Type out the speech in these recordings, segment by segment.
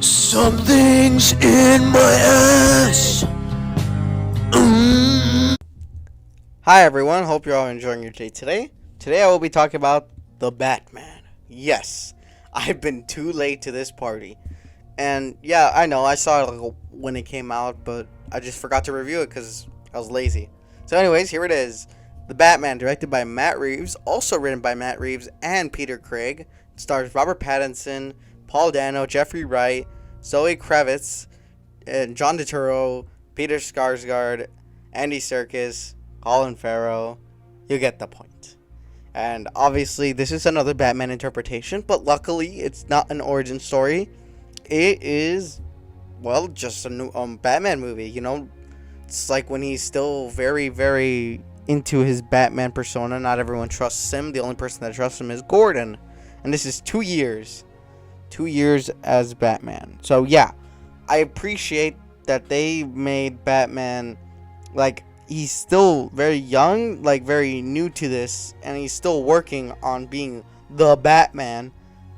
Something's in my ass. Hi everyone, hope you're all enjoying your day today. Today I will be talking about the Batman. Yes, I've been too late to this party. And yeah, I know, I saw it when it came out, but I just forgot to review it because I was lazy. So anyways, here it is. The Batman, directed by Matt Reeves, also written by Matt Reeves and Peter Craig. It stars Robert Pattinson, Paul Dano, Jeffrey Wright, Zoe Kravitz, and John Turturro, Peter Skarsgård, Andy Serkis, Colin Farrell. You get the point. And obviously, this is another Batman interpretation, but luckily, it's not an origin story. It is, well, just a new Batman movie. You know, it's like when he's still very, very into his Batman persona. Not everyone trusts him. The only person that trusts him is Gordon. And this is 2 years. 2 years as Batman. So yeah, I appreciate that they made Batman, like, he's still very young, like very new to this, and he's still working on being the Batman,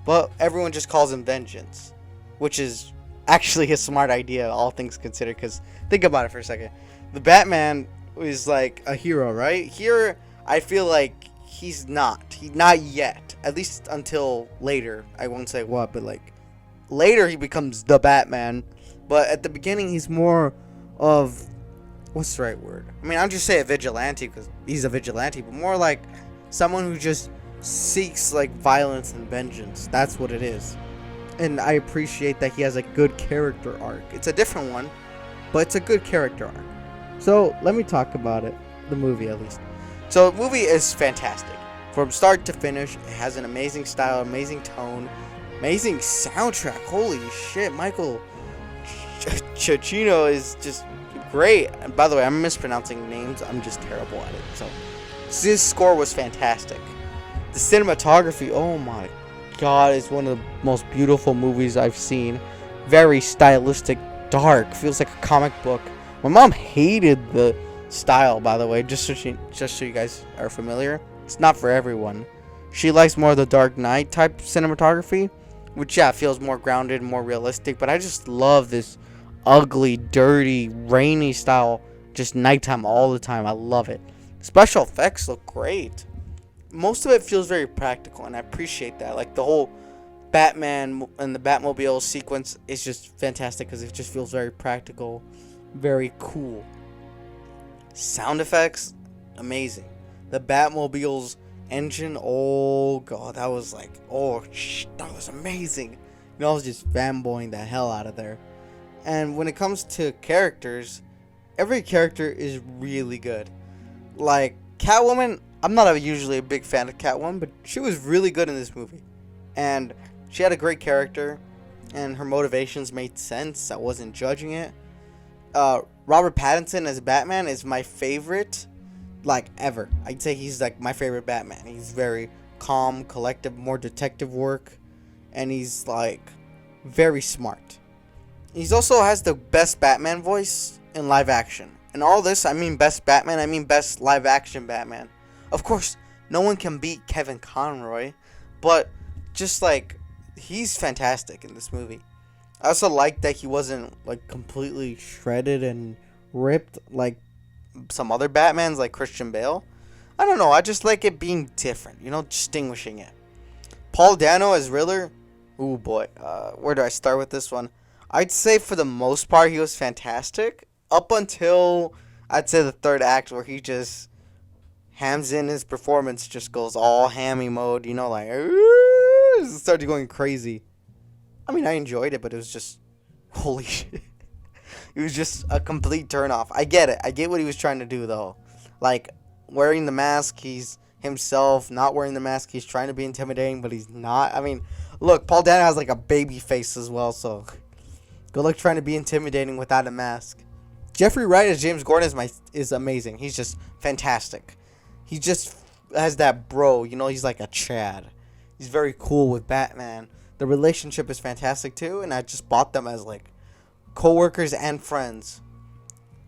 but everyone just calls him Vengeance, which is actually a smart idea, all things considered, because think about it for a second. The Batman is like a hero, right? Here, I feel like he's not yet, at least until later. I won't say what, but like later he becomes the Batman, but at the beginning he's more of, what's the right word? I mean, I'll just say a vigilante because he's a vigilante, but more like someone who just seeks like violence and vengeance. That's what it is. And I appreciate that he has a good character arc. It's a different one, but it's a good character arc. So let me talk about it, the movie at least. So the movie is fantastic. From start to finish, it has an amazing style, amazing tone, amazing soundtrack. Holy shit, Michael Giacchino is just great. And by the way, I'm mispronouncing names. I'm just terrible at it. So this score was fantastic. The cinematography, oh my god, is one of the most beautiful movies I've seen. Very stylistic, dark, feels like a comic book. My mom hated the style, by the way, just so you guys are familiar. It's not for everyone. She likes more of the Dark Knight type cinematography, which yeah, feels more grounded, more realistic, but I just love this ugly, dirty, rainy style, just nighttime all the time. I love it. Special effects look great. Most of it feels very practical, and I appreciate that. Like the whole Batman and the Batmobile sequence is just fantastic because it just feels very practical, very cool. Sound effects, amazing. The Batmobile's engine, oh god, that was like, that was amazing. You know, I was just fanboying the hell out of there. And when it comes to characters, every character is really good. Like Catwoman, I'm not usually a big fan of Catwoman, but she was really good in this movie. And she had a great character, and her motivations made sense. I wasn't judging it. Robert Pattinson as Batman is my favorite, like, ever. I'd say he's like my favorite Batman. He's very calm, collective, more detective work, and he's like very smart. He also has the best Batman voice in live action. And all this, I mean best Batman, I mean best live action Batman. Of course, no one can beat Kevin Conroy, but just like, he's fantastic in this movie. I also like that he wasn't like completely shredded and ripped like some other Batmans like Christian Bale. I don't know, I just like it being different, you know, distinguishing it. Paul Dano as Riddler, ooh boy, where do I start with this one? I'd say for the most part he was fantastic, up until I'd say the third act where he just hams in his performance, just goes all hammy mode, you know, like, started going crazy. I mean, I enjoyed it, but it was just, holy shit. It was just a complete turnoff. I get it. I get what he was trying to do, though. Like, wearing the mask, he's himself. Not wearing the mask, he's trying to be intimidating, but he's not. I mean, look, Paul Dano has, like, a baby face as well, so good luck trying to be intimidating without a mask. Jeffrey Wright as James Gordon is amazing. He's just fantastic. He just has that bro, you know, he's like a Chad. He's very cool with Batman. The relationship is fantastic, too, and I just bought them as, like, co-workers and friends.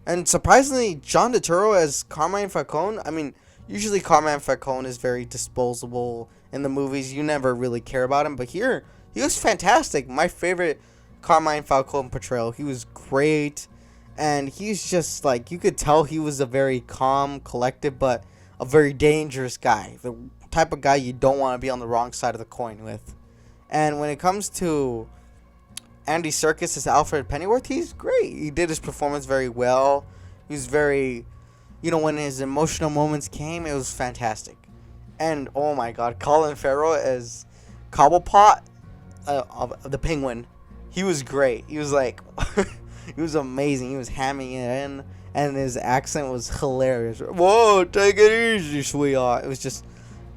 And surprisingly, John Turturro as Carmine Falcone. I mean, usually Carmine Falcone is very disposable in the movies. You never really care about him, but here he was fantastic. My favorite Carmine Falcone portrayal. He was great, and he's just like, you could tell he was a very calm, collected, but a very dangerous guy. The type of guy you don't want to be on the wrong side of the coin with. And when it comes to Andy Serkis as Alfred Pennyworth, he's great. He did his performance very well. He was very, when his emotional moments came, it was fantastic. And oh my God, Colin Farrell as Cobblepot, of the Penguin, he was great. He was like, he was amazing. He was hamming it in, and his accent was hilarious. Whoa, take it easy, sweetheart. It was just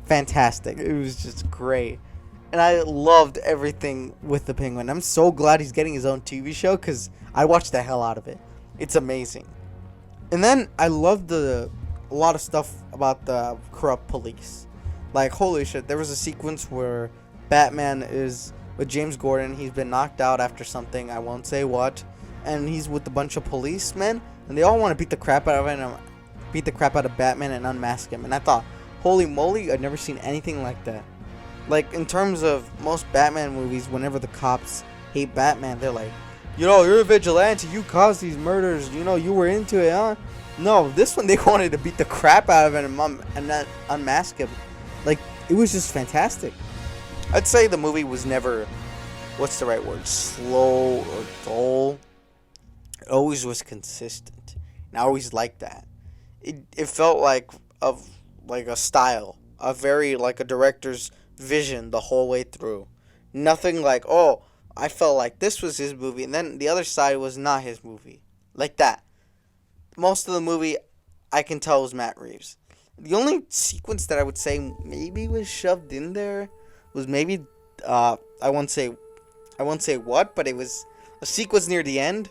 fantastic. It was just great. And I loved everything with the Penguin. I'm so glad he's getting his own TV show, because I watched the hell out of it. It's amazing. And then I loved a lot of stuff about the corrupt police. Like, holy shit, there was a sequence where Batman is with James Gordon. He's been knocked out after something, I won't say what, and he's with a bunch of policemen, and they all want to beat the crap out of Batman and unmask him. And I thought, holy moly, I've never seen anything like that. Like, in terms of most Batman movies, whenever the cops hate Batman, they're like, you're a vigilante, you caused these murders, you were into it, huh? No, this one, they wanted to beat the crap out of him and not unmask him. Like, it was just fantastic. I'd say the movie was never, what's the right word, slow or dull. It always was consistent. And I always liked that. It felt like a style, a very, like a director's vision the whole way through. Nothing like, oh, I felt like this was his movie, and then the other side was not his movie. Like that. Most of the movie, I can tell, was Matt Reeves. The only sequence that I would say maybe was shoved in there was maybe, I won't say what, but it was a sequence near the end,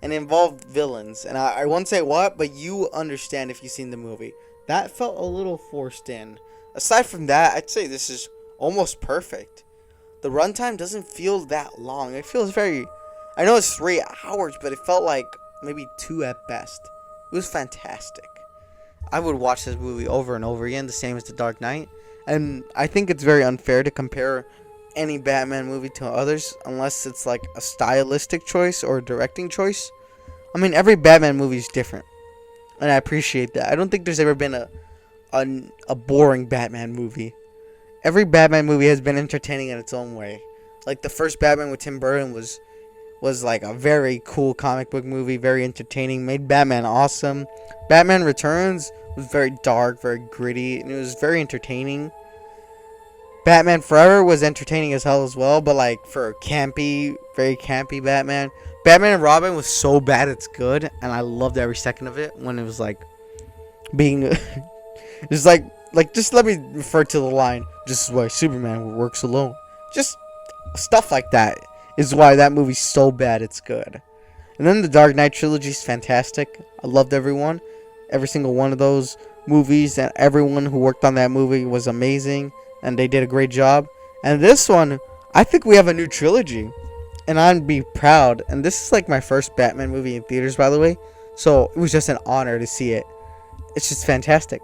and it involved villains. And I won't say what, but you understand if you've seen the movie. That felt a little forced in. Aside from that, I'd say this is almost perfect. The runtime doesn't feel that long. It feels very, I know it's 3 hours, but it felt like maybe 2 at best. It was fantastic. I would watch this movie over and over again, the same as The Dark Knight. And I think it's very unfair to compare any Batman movie to others, unless it's like a stylistic choice or a directing choice. I mean, every Batman movie is different, and I appreciate that. I don't think there's ever been a boring Batman movie. Every Batman movie has been entertaining in its own way. Like, the first Batman with Tim Burton was like a very cool comic book movie, very entertaining, made Batman awesome. Batman Returns was very dark, very gritty, and it was very entertaining. Batman Forever was entertaining as hell as well, but like for campy, very campy Batman. Batman and Robin was so bad it's good, and I loved every second of it when it was like being just like just let me refer to the line, "This is why Superman works alone." Just stuff like that is why that movie's so bad it's good. And then the Dark Knight trilogy is fantastic. I loved every single one of those movies, and everyone who worked on that movie was amazing, and they did a great job. And this one, I think we have a new trilogy, and I'd be proud. And this is like my first Batman movie in theaters, by the way, so it was just an honor to see it. It's just fantastic.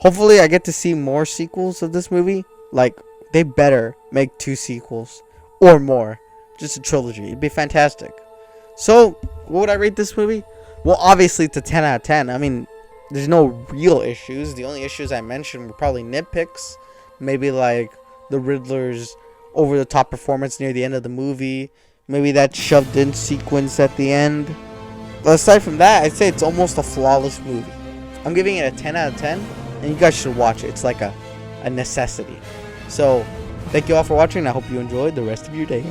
Hopefully I get to see more sequels of this movie. Like, they better make 2 sequels or more. Just a trilogy. It'd be fantastic. So, what would I rate this movie? Well, obviously it's a 10 out of 10. I mean, there's no real issues. The only issues I mentioned were probably nitpicks. Maybe like the Riddler's over-the-top performance near the end of the movie. Maybe that shoved-in sequence at the end. But aside from that, I'd say it's almost a flawless movie. I'm giving it a 10 out of 10, and you guys should watch it. It's like a necessity. So, thank you all for watching, and I hope you enjoyed the rest of your day.